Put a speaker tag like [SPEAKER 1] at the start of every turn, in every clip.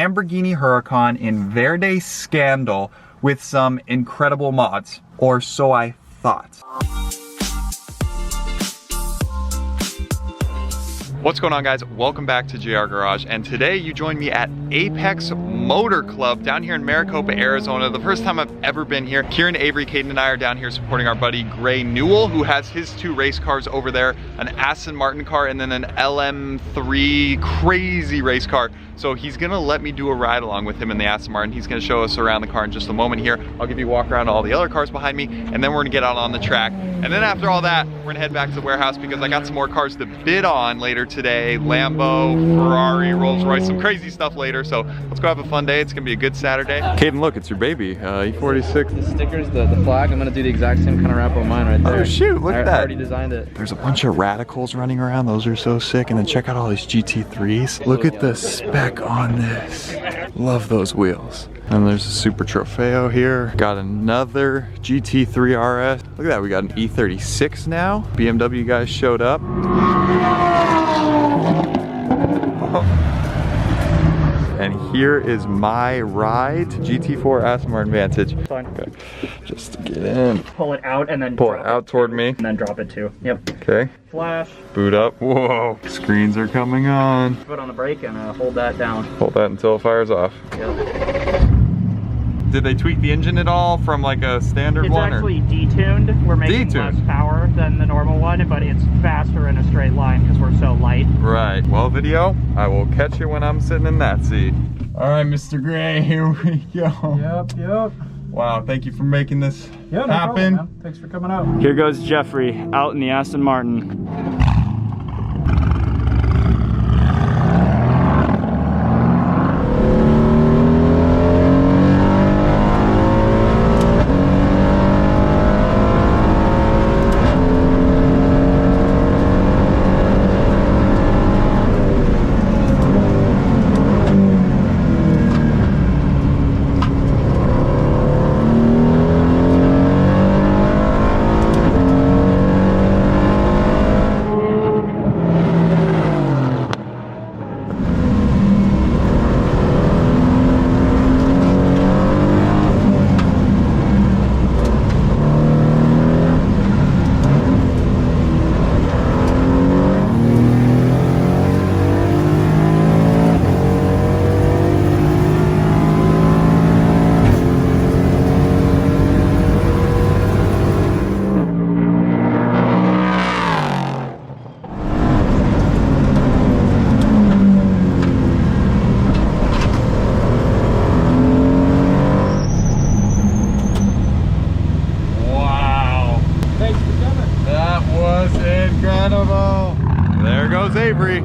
[SPEAKER 1] Lamborghini Huracan in Verde Scandal with some incredible mods, or so I thought. What's going on, guys? Welcome back to JR Garage, and today you join me at Apex Motor Club down here in Maricopa, Arizona. The first time I've ever been here. Kieran, Avery, Caden, and I are down here supporting our buddy Gray Newell, who has his two race cars over there, an Aston Martin car and then an LM3 crazy race car. So he's gonna let me do a ride along with him in the Aston Martin. He's gonna show us around the car in just a moment here. I'll give you a walk around all the other cars behind me, and then we're gonna get out on the track. And then after all that, we're gonna head back to the warehouse because I got some more cars to bid on later today. Lambo, Ferrari, Rolls Royce, some crazy stuff later. So let's go have a fun day. It's gonna be a good Saturday. Caden, look, it's your baby, E46.
[SPEAKER 2] The stickers, the flag, I'm gonna do the exact same kind of wrap on mine right there.
[SPEAKER 1] Oh shoot, look at that. I
[SPEAKER 2] already designed it.
[SPEAKER 1] There's a bunch of radicals running around. Those are so sick. And then check out all these GT3s. Look at the spec on this. Love those wheels. And there's a Super Trofeo here. Got another GT3 RS. Look at that, we got an E36 now. BMW guys showed up. And here is my ride to GT4 Aston Martin Vantage.
[SPEAKER 3] Fine.
[SPEAKER 1] Okay, just to get in.
[SPEAKER 3] Pull it out and then
[SPEAKER 1] pull it out toward me.
[SPEAKER 3] And then drop it too. Yep.
[SPEAKER 1] Okay.
[SPEAKER 3] Flash.
[SPEAKER 1] Boot up. Whoa. Screens are coming on.
[SPEAKER 3] Put on the brake and hold that down.
[SPEAKER 1] Hold that until it fires off.
[SPEAKER 3] Yep.
[SPEAKER 1] Did they tweak the engine at all from like a standard
[SPEAKER 3] it's
[SPEAKER 1] one?
[SPEAKER 3] It's actually detuned. We're making less power than the normal one, but it's faster in a straight line because we're so light.
[SPEAKER 1] Right. Well, video, I will catch you when I'm sitting in that seat. All right, Mr. Gray, here we go.
[SPEAKER 3] Yep.
[SPEAKER 1] Wow, thank you for making this
[SPEAKER 3] no
[SPEAKER 1] happen.
[SPEAKER 3] Problem, man. Thanks for coming out. Here goes Jeffrey out in the Aston Martin. There goes Avery.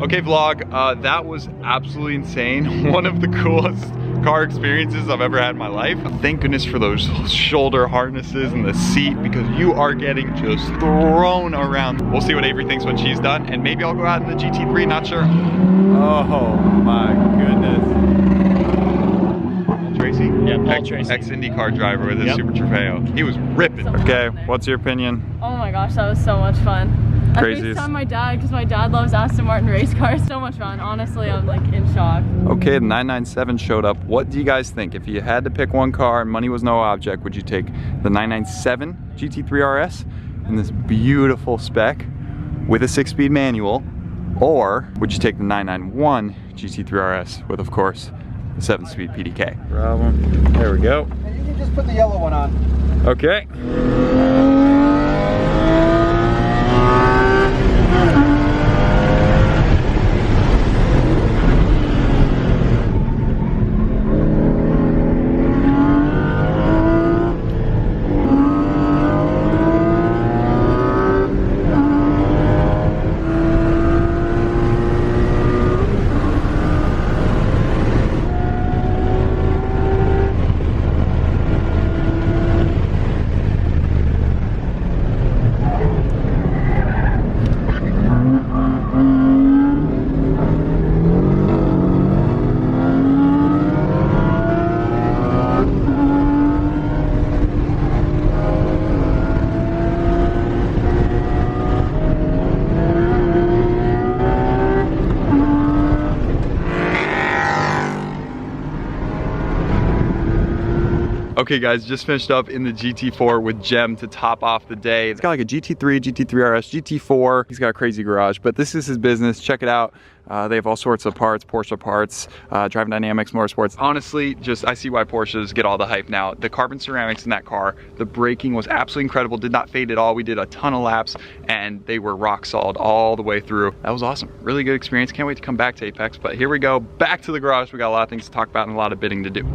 [SPEAKER 3] Okay, vlog, that was absolutely insane. One of the coolest car experiences I've ever had in my life. Thank goodness for those shoulder harnesses and the seat, because you are getting just thrown around. We'll see what Avery thinks when she's done, and maybe I'll go out in the GT3, not sure. Oh my goodness. Tracy? Yep, Tracy.
[SPEAKER 1] Ex-IndyCar driver with his Super Trofeo. He was ripping. Okay, what's your opinion?
[SPEAKER 4] Oh my gosh, that was so much fun.
[SPEAKER 1] Craziest.
[SPEAKER 4] I FaceTimed my dad because my dad loves Aston Martin race cars. So much fun. Honestly, I'm like in shock.
[SPEAKER 1] Okay, the 997 showed up. What do you guys think? If you had to pick one car and money was no object, would you take the 997 GT3 RS in this beautiful spec with a 6-speed manual, or would you take the 991 GT3 RS with, of course, the 7-speed PDK? Problem. There we go.
[SPEAKER 2] And you can just put the yellow one on.
[SPEAKER 1] Okay. Okay guys, just finished up in the GT4 with Jem to top off the day. It's got like a GT3, GT3 RS, GT4. He's got a crazy garage, but this is his business. Check it out. They have all sorts of parts, Porsche parts, Driving Dynamics, Motorsports. Honestly, I see why Porsches get all the hype now. The carbon ceramics in that car, the braking was absolutely incredible, did not fade at all. We did a ton of laps and they were rock solid all the way through. That was awesome. Really good experience. Can't wait to come back to Apex, but here we go, back to the garage. We got a lot of things to talk about and a lot of bidding to do.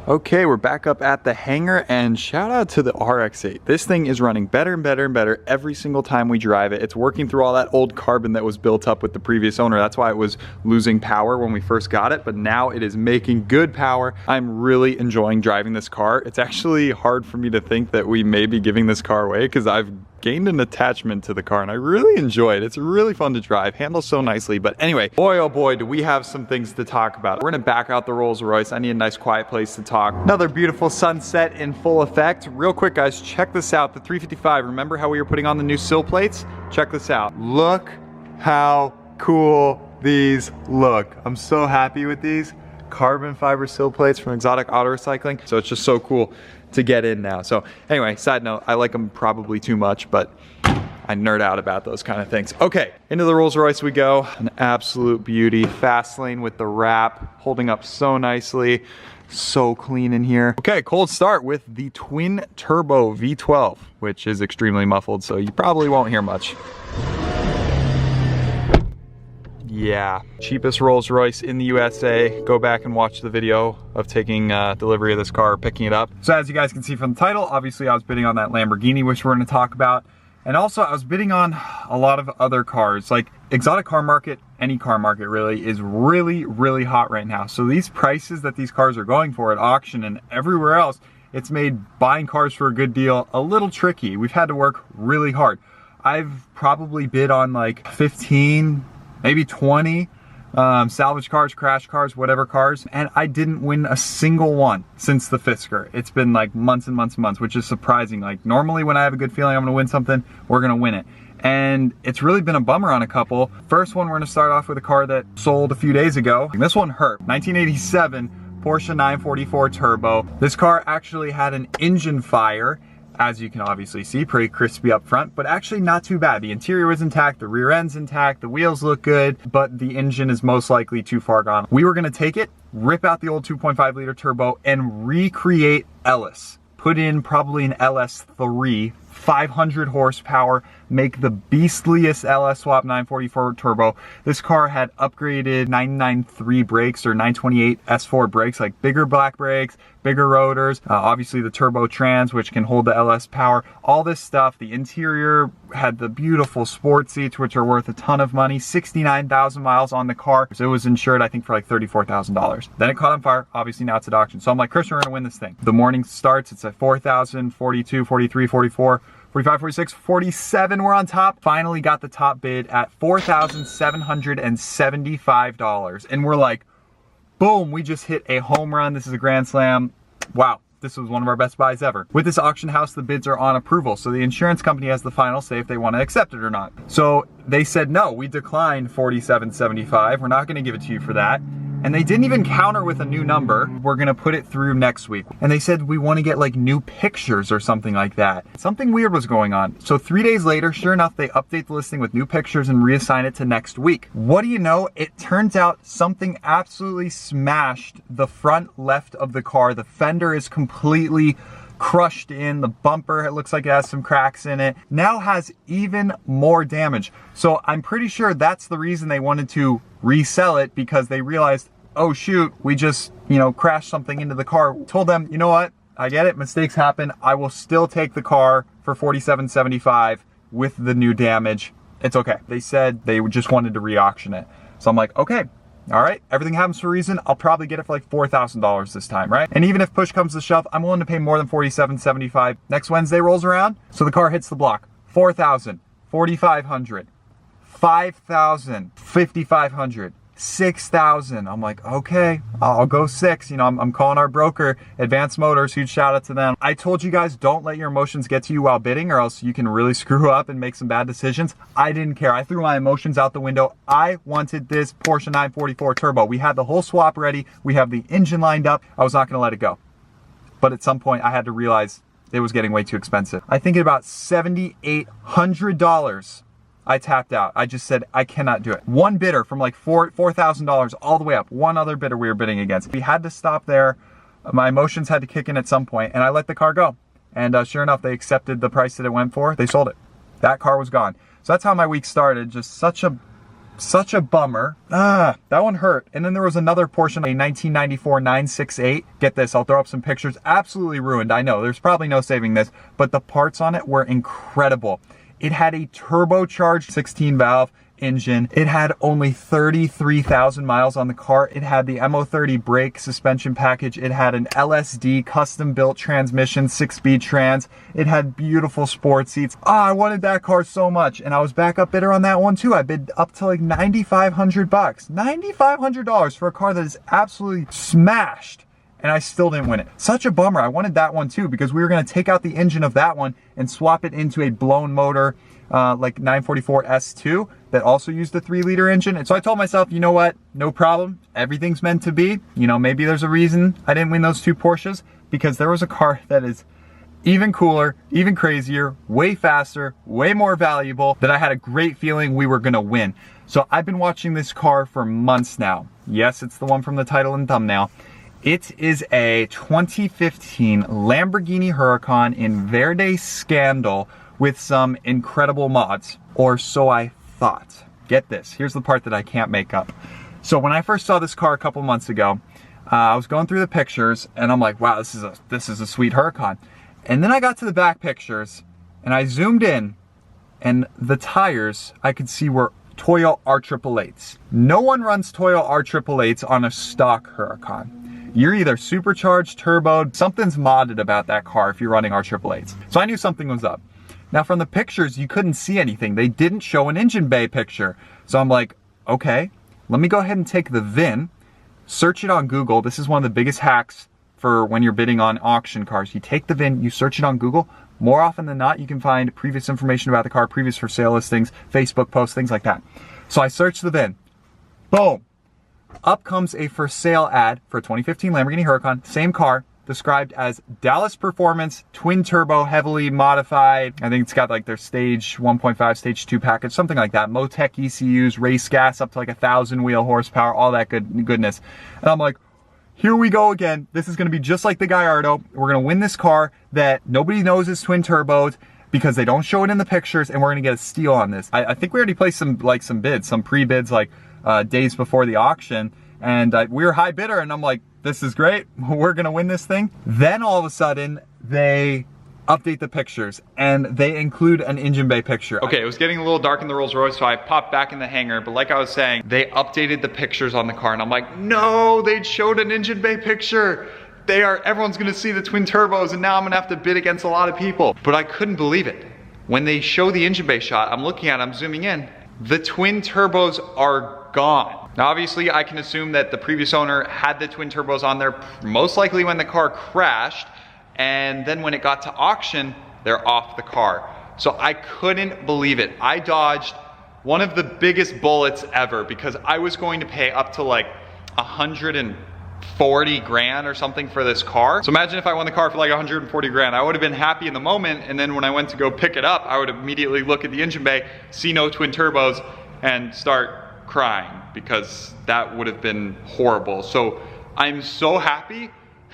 [SPEAKER 1] Okay, we're back up at the hangar, and shout out to the RX-8. This thing is running better and better and better every single time we drive it. It's working through all that old carbon that was built up with the previous owner. That's why it was losing power when we first got it, but now it is making good power. I'm really enjoying driving this car. It's actually hard for me to think that we may be giving this car away because I've gained an attachment to the car and I really enjoy it. It's really fun to drive, handles so nicely. But anyway, boy oh boy, do we have some things to talk about. We're gonna back out the Rolls Royce. I need a nice quiet place to talk. Another beautiful sunset in full effect. Real quick guys, check this out, the 355. Remember how we were putting on the new sill plates? Check this out. Look how cool these look. I'm so happy with these. Carbon fiber sill plates from Exotic Auto Recycling. So it's just so cool to get in now. So anyway, side note, I like them probably too much, but I nerd out about those kind of things. Okay, into the Rolls Royce we go. An absolute beauty. Fast lane with the wrap, holding up so nicely. So clean in here. Okay, cold start with the twin turbo V12, which is extremely muffled, so you probably won't hear much. Yeah, cheapest Rolls Royce in the USA. Go back and watch the video of taking delivery of this car, picking it up. So as you guys can see from the title, obviously I was bidding on that Lamborghini, which we're gonna talk about. And also I was bidding on a lot of other cars. Like exotic car market, any car market really, is really, really hot right now. So these prices that these cars are going for at auction and everywhere else, it's made buying cars for a good deal a little tricky. We've had to work really hard. I've probably bid on like 15, maybe 20 salvage cars, crash cars, whatever cars, and I didn't win a single one since the Fisker. It's been like months and months and months, which is surprising. Like normally when I have a good feeling I'm gonna win something, we're gonna win it. And it's really been a bummer on a couple. First one, we're gonna start off with a car that sold a few days ago. This one hurt. 1987 Porsche 944 Turbo. This car actually had an engine fire, as you can obviously see, pretty crispy up front, but actually not too bad. The interior was intact, the rear end's intact, the wheels look good, but the engine is most likely too far gone. We were gonna take it, rip out the old 2.5 liter turbo and recreate Ellis. Put in probably an LS3, 500 horsepower, make the beastliest LS swap 944 turbo. This car had upgraded 993 brakes or 928 S4 brakes, like bigger black brakes, bigger rotors, obviously the turbo trans, which can hold the LS power, all this stuff. The interior had the beautiful sport seats, which are worth a ton of money, 69,000 miles on the car. So it was insured, I think, for like $34,000. Then it caught on fire. Obviously now it's at auction. So I'm like, Christian, we're gonna win this thing. The morning starts, it's at 4,000, 42, 43, 44, 45, 46, 47, we're on top. Finally got the top bid at $4,775. And we're like, boom, we just hit a home run. This is a grand slam. Wow, this was one of our best buys ever. With this auction house, the bids are on approval. So the insurance company has the final say if they want to accept it or not. So they said, no, we declined $4,775. We're not gonna give it to you for that. And they didn't even counter with a new number. We're gonna put it through next week. And they said we wanna get like new pictures or something like that. Something weird was going on. So 3 days later, sure enough, they update the listing with new pictures and reassign it to next week. What do you know? It turns out something absolutely smashed the front left of the car. The fender is completely crushed in. The bumper, it looks like it has some cracks in it. Now has even more damage. So I'm pretty sure that's the reason they wanted to resell it, because they realized, oh shoot, we just, crashed something into the car. Told them, you know what? I get it, mistakes happen. I will still take the car for $4,775 with the new damage. It's okay. They said they just wanted to re-auction it. So I'm like, okay, all right, everything happens for a reason. I'll probably get it for like $4,000 this time, right? And even if push comes to shove, I'm willing to pay more than $4,775. Next Wednesday rolls around, so the car hits the block. $4,000, $4,500, $5,000, $5,500. 6,000. I'm like, okay, I'll go 6. You know, I'm calling our broker, Advanced Motors, huge shout out to them. I told you guys, don't let your emotions get to you while bidding, or else you can really screw up and make some bad decisions. I didn't care. I threw my emotions out the window. I wanted this Porsche 944 Turbo. We had the whole swap ready. We have the engine lined up. I was not gonna let it go. But at some point I had to realize it was getting way too expensive. I think at about $7,800, I tapped out. I just said, I cannot do it. One bidder from like $4,000 all the way up. One other bidder we were bidding against. We had to stop there. My emotions had to kick in at some point, and I let the car go. And sure enough, they accepted the price that it went for. They sold it. That car was gone. So that's how my week started. Just such a bummer. That one hurt. And then there was another Porsche, a 1994 968. Get this, I'll throw up some pictures. Absolutely ruined, I know. There's probably no saving this, but the parts on it were incredible. It had a turbocharged 16 valve engine. It had only 33,000 miles on the car. It had the MO30 brake suspension package. It had an LSD custom built transmission, 6-speed trans. It had beautiful sport seats. I wanted that car so much, and I was backup bidder on that one too. I bid up to like $9,500. $9,500 for a car that is absolutely smashed. And I still didn't win it. Such a bummer. I wanted that one too, because we were gonna take out the engine of that one and swap it into a blown motor, like 944 S2 that also used a 3-liter engine. And so I told myself, you know what, no problem. Everything's meant to be. You know, maybe there's a reason I didn't win those 2 Porsches, because there was a car that is even cooler, even crazier, way faster, way more valuable, that I had a great feeling we were gonna win. So I've been watching this car for months now. Yes, it's the one from the title and thumbnail. It is a 2015 Lamborghini Huracan in Verde Scandal with some incredible mods, or so I thought. Get this, here's the part that I can't make up. So when I first saw this car a couple months ago, I was going through the pictures and I'm like, wow, this is a sweet Huracan. And then I got to the back pictures and I zoomed in, and the tires I could see were Toyo R888s. No one runs Toyo R888s on a stock Huracan. You're either supercharged, turboed, something's modded about that car if you're running R888s. So I knew something was up. Now from the pictures, you couldn't see anything. They didn't show an engine bay picture. So I'm like, okay, let me go ahead and take the VIN, search it on Google. This is one of the biggest hacks for when you're bidding on auction cars. You take the VIN, you search it on Google. More often than not, you can find previous information about the car, previous for sale listings, Facebook posts, things like that. So I searched the VIN, boom. Up comes a for sale ad for a 2015 Lamborghini Huracan, same car, described as Dallas Performance, twin turbo, heavily modified. I think it's got like their stage 1.5, stage 2 package, something like that. Motec ECUs, race gas up to like 1,000 wheel horsepower, all that goodness. And I'm like, here we go again. This is gonna be just like the Gallardo. We're gonna win this car that nobody knows is twin turboed because they don't show it in the pictures, and we're gonna get a steal on this. I think we already placed some bids, some pre-bids, like days before the auction, and we were high bidder, and I'm like, this is great, we're gonna win this thing. Then all of a sudden, they update the pictures, and they include an engine bay picture.
[SPEAKER 3] Okay, it was getting a little dark in the Rolls Royce, so I popped back in the hangar, but like I was saying, they updated the pictures on the car, and I'm like, no, they showed an engine bay picture. Everyone's gonna see the twin turbos, and now I'm gonna have to bid against a lot of people. But I couldn't believe it. When they show the engine bay shot, I'm looking at it, I'm zooming in, the twin turbos are gone. Now obviously I can assume that the previous owner had the twin turbos on there, most likely when the car crashed, and then when it got to auction, they're off the car. So I couldn't believe it. I dodged one of the biggest bullets ever, because I was going to pay up to like 140 grand or something for this car. So imagine if I won the car for like 140 grand. I would have been happy in the moment, and then when I went to go pick it up, I would immediately look at the engine bay, see no twin turbos, and start crying, because that would have been horrible. So I'm so happy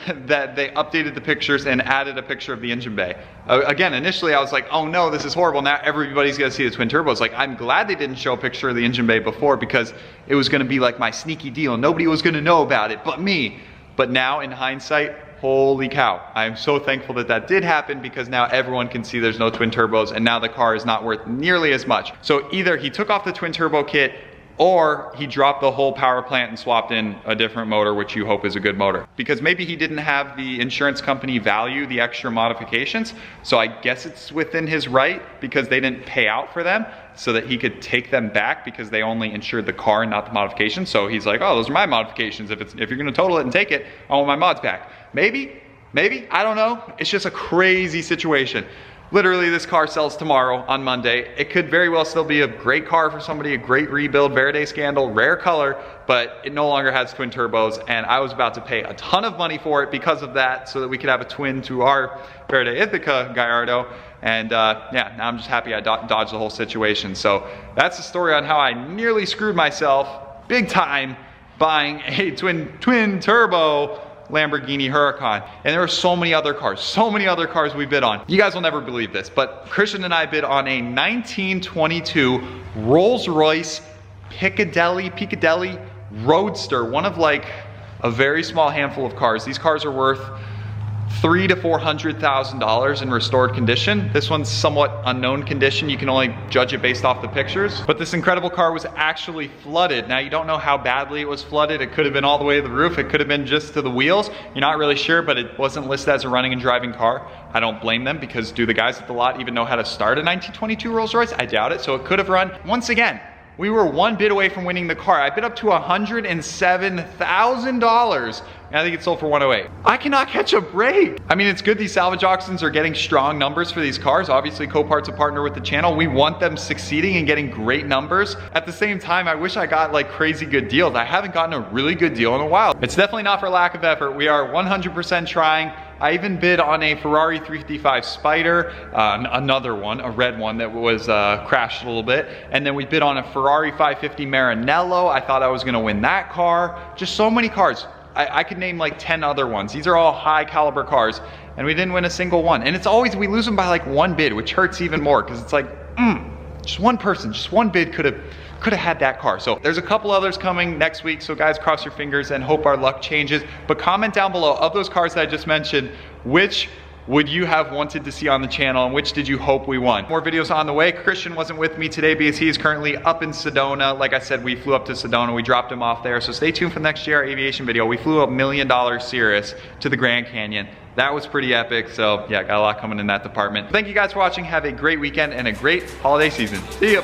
[SPEAKER 3] that they updated the pictures and added a picture of the engine bay. Again, initially I was like, oh no, this is horrible. Now everybody's gonna see the twin turbos. Like, I'm glad they didn't show a picture of the engine bay before, because it was gonna be like my sneaky deal. Nobody was gonna know about it but me. But now in hindsight, holy cow. I'm so thankful that that did happen, because now everyone can see there's no twin turbos, and now the car is not worth nearly as much. So either he took off the twin turbo kit,
[SPEAKER 1] or he dropped the whole power plant and swapped in a different motor, which you hope is a good motor. Because maybe he didn't have the insurance company value the extra modifications, so I guess it's within his right because they didn't pay out for them, so that he could take them back because they only insured the car and not the modifications. So he's like, oh, those are my modifications. If you're gonna total it and take it, I want my mods back. Maybe, I don't know. It's just a crazy situation. Literally, this car sells tomorrow on Monday. It could very well still be a great car for somebody, a great rebuild, Verde Scandal, rare color, but it no longer has twin turbos, and I was about to pay a ton of money for it because of that, so that we could have a twin to our Verde Ithaca Gallardo. And yeah, now I'm just happy I dodged the whole situation. So that's the story on how I nearly screwed myself big time buying a twin turbo Lamborghini Huracan. And there are so many other cars we bid on. You guys will never believe this, but Christian and I bid on a 1922 Rolls Royce Piccadilly Roadster, one of like a very small handful of cars. These cars are worth $300,000 to $400,000 in restored condition. This one's somewhat unknown condition. You can only judge it based off the pictures. But this incredible car was actually flooded. Now, you don't know how badly it was flooded. It could have been all the way to the roof. It could have been just to the wheels. You're not really sure, but it wasn't listed as a running and driving car. I don't blame them, because do the guys at the lot even know how to start a 1922 Rolls Royce? I doubt it, so it could have run. Once again, we were one bid away from winning the car. I bid up to $107,000. And I think it sold for 108. I cannot catch a break. I mean, it's good these salvage auctions are getting strong numbers for these cars. Obviously, Copart's a partner with the channel. We want them succeeding and getting great numbers. At the same time, I wish I got like crazy good deals. I haven't gotten a really good deal in a while. It's definitely not for lack of effort. We are 100% trying. I even bid on a Ferrari 355 Spider, another one, a red one that was crashed a little bit. And then we bid on a Ferrari 550 Maranello. I thought I was gonna win that car. Just so many cars. I could name like 10 other ones. These are all high caliber cars, and we didn't win a single one. And it's always, we lose them by like one bid, which hurts even more, because it's like, just one person, just one bid could have had that car. So there's a couple others coming next week, so guys, cross your fingers and hope our luck changes. But comment down below, of those cars that I just mentioned, which would you have wanted to see on the channel, and which did you hope we won? More videos on the way. Christian wasn't with me today because he is currently up in Sedona. Like I said, we flew up to Sedona, we dropped him off there. So stay tuned for the next GR Aviation video. We flew a $1 million Cirrus to the Grand Canyon. That was pretty epic. So yeah, got a lot coming in that department. Thank you guys for watching. Have a great weekend and a great holiday season. See ya.